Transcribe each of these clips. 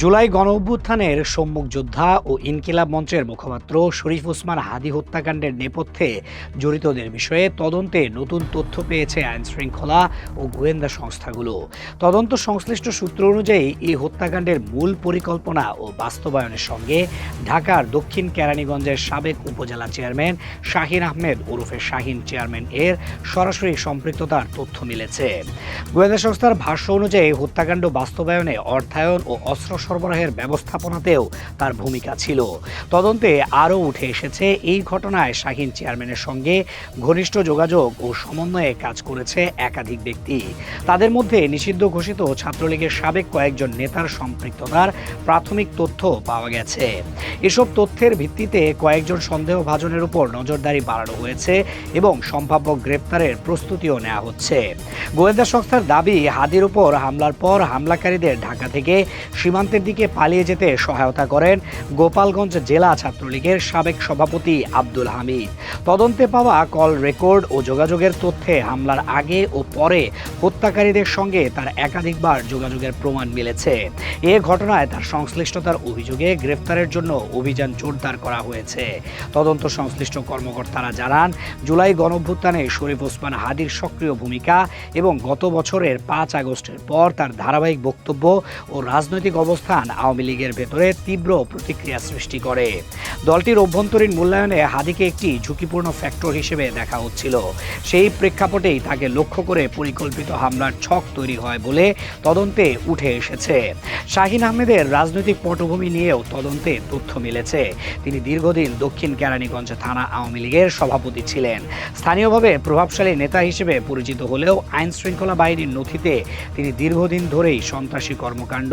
জুলাই গণঅভ্যুত্থানের সম্মুখ যোদ্ধা ও ইনকিলাব মঞ্চের মুখপাত্র শরীফ ওসমান হাদী হত্যাকাণ্ডের নেপথ্যে জড়িতদের বিষয়ে তদন্তে নতুন তথ্য পেয়েছে আইনশৃঙ্খলা ও গোয়েন্দা সংস্থাগুলো। তদন্ত সংশ্লিষ্ট সূত্র অনুযায়ী এই হত্যাকাণ্ডের মূল পরিকল্পনা ও বাস্তবায়নের সঙ্গে ঢাকার দক্ষিণ কেরানীগঞ্জের সাবেক উপজেলা চেয়ারম্যান শাহিন আহমেদ ওরফে শাহিন চেয়ারম্যান এর সরাসরি সম্পৃক্ততার তথ্য মিলেছে। গোয়েন্দা সংস্থার ভাষ্য অনুযায়ী হত্যাকাণ্ড বাস্তবায়নে অর্থায়ন ও অস্ত্র সরবরাহের ব্যবস্থাপনাতেও তার ভূমিকা ছিল। তদন্তে আরও উঠে এসেছে এই ঘটনায় শাহিন চেয়ারম্যানের সঙ্গে ঘনিষ্ঠ যোগাযোগ ও সমন্বয়ে কাজ করেছে একাধিক ব্যক্তি। তাদের মধ্যে নিষিদ্ধ ঘোষিত ছাত্রলীগের সাবেক কয়েকজন নেতার সম্পৃক্ততার প্রাথমিক তথ্য পাওয়া গেছে। এসব তথ্যের ভিত্তিতে কয়েকজন সন্দেহভাজনের উপর নজরদারি বাড়ানো হয়েছে এবং সম্ভাব্য গ্রেপ্তারের প্রস্তুতিও নেওয়া হচ্ছে। গোয়েন্দা সংস্থার দাবি, হাদির উপর হামলার পর হামলাকারীদের ঢাকা থেকে সীমান্তের দিকে পালিয়ে যেতে সহায়তা করেন গোপালগঞ্জ জেলা ছাত্রলীগের সাবেক সভাপতি আব্দুল হামিদ। তদন্তে পাওয়া কল রেকর্ড ও যোগাযোগের তথ্যে হামলার আগে ও পরে হত্যাকারীদের সঙ্গে তার একাধিকবার যোগাযোগের প্রমাণ মিলেছে। এ ঘটনায় তার সংশ্লিষ্টতার অভিযোগে গ্রেফতারের জন্য অভিযান জোরদার করা হয়েছে। তদন্ত সংশ্লিষ্ট কর্মকর্তারা জানান, জুলাই গণঅভ্যুত্থানে শরীফ ওসমান হাদীর সক্রিয় ভূমিকা এবং গত বছরের 5 আগস্টের পর তার ধারাবাহিক বক্তব্য ও রাজনৈতিক অবস্থান আওয়ামী লীগের ভেতরে তীব্র প্রতিক্রিয়া সৃষ্টি করে। দলটির অভ্যন্তরীণ মূল্যায়নে হাদীকে একটি ঝুঁকিপূর্ণ ফ্যাক্টর হিসেবে দেখা হচ্ছিল। সেই প্রেক্ষাপটেই তাকে লক্ষ্য করে পরিকল্পিত হামলার ছক তৈরি হয় বলে তদন্তে উঠে এসেছে। শাহিন আহমেদের রাজনৈতিক পটভূমি নিয়েও তদন্তে তথ্য মিলেছে। তিনি দীর্ঘদিন দক্ষিণ কেরানীগঞ্জ থানা আওয়ামী লীগের সভাপতি ছিলেন। স্থানীয়ভাবে প্রভাবশালী নেতা হিসেবে পরিচিত হলেও আইন শৃঙ্খলা বাহিনীর নথিতে তিনি দীর্ঘদিন ধরেই সন্ত্রাসী কর্মকাণ্ড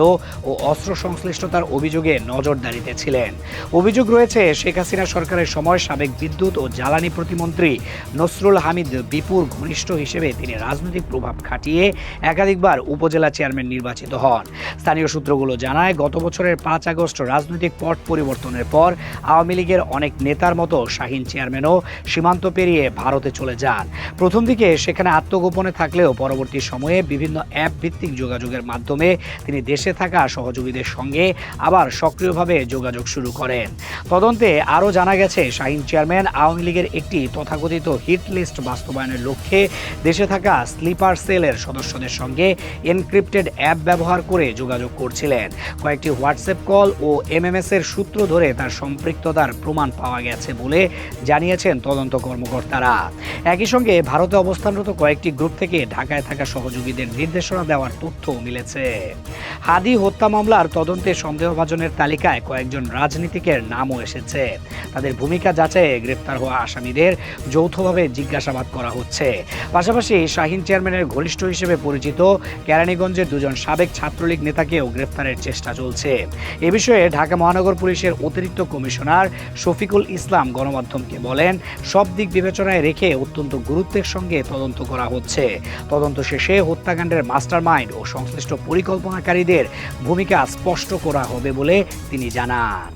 ও অস্ত্র সংশ্লিষ্টতার অভিযোগে নজরদারিতে ছিলেন। অভিযোগ রয়েছে, শেখ হাসিনা সরকারের সময় সাবেক বিদ্যুৎ ও জ্বালানি প্রতিমন্ত্রী নসরুল হামিদ বিপুর ঘনিষ্ঠ হিসেবে তিনি রাজনৈতিক প্রভাব খাটিয়ে একাধিকবার উপজেলা চেয়ারম্যান নির্বাচিত হন। স্থানীয় সূত্রগুলো জানায়, গত বছরের 5 আগস্ট রাজনৈতিক পট পরিবর্তনের পর আওয়ামী লীগের অনেক নেতার মতো শাহিন চেয়ারম্যানও সীমান্ত পেরিয়ে ভারতে চলে যান। প্রথম দিকে সেখানে আত্মগোপনে থাকলেও পরবর্তী সময়ে বিভিন্ন অ্যাপ ভিত্তিক যোগাযোগের মাধ্যমে তিনি দেশে থাকা সহযোগীদের সঙ্গে আবার সক্রিয়ভাবে যোগাযোগ শুরু করেন। তদন্তে আরও জানা গেছে, শাহিন চেয়ারম্যান আওয়ামী লীগের একটি তথাকথিত হিট লিস্ট বাস্তবায়নের লক্ষ্যে দেশে থাকা স্লিপার সেলের সদস্যদের সঙ্গে এনক্রিপ্টেড অ্যাপ ব্যবহার করে যোগাযোগ করছিলেন। কয়েকটি হোয়াটসঅ্যাপ কল ও এমএমএস এর সূত্র ধরে তার সম্পৃক্ততার প্রমাণ পাওয়া গেছে বলে জানিয়েছেন তদন্ত কর্মকর্তারা। একই সঙ্গে ভারতে অবস্থানরত কয়েকটি গ্রুপ থেকে ঢাকায় থাকা সহযোগীদের নির্দেশনা দেওয়ার তথ্য মিলেছে। হাদী হত্যা মামলার তদন্তে সন্দেহভাজনের তালিকায় কয়েকজন রাজনীতিকের নামও এসেছে। তাদের ভূমিকা যাচাইয়ে গ্রেপ্তার হওয়া আসামিদের যৌথভাবে জিজ্ঞাসাবাদ করা হচ্ছে। পাশাপাশি শাহিন চেয়ারম্যানের ঘনিষ্ঠ হিসেবে পরিচিত কেরানীগঞ্জের 2 জন সাবেক ছাত্রলীগ নেতাকেও গ্রেপ্তারের চেষ্টা চলছে। এ বিষয়ে ঢাকা মহানগর পুলিশের অতিরিক্ত কমিশনার শফিকুল ইসলাম গণমাধ্যমকে বলেন, সব দিক বিবেচনায় রেখে অত্যন্ত গুরুত্বের সঙ্গে তদন্ত করা হচ্ছে। তদন্ত শেষে হত্যাকাণ্ডের মাস্টারমাইন্ড ও সংশ্লিষ্ট পরিকল্পনাকারীদের ভূমিকা স্পষ্ট করা হবে বলে তিনি জানান।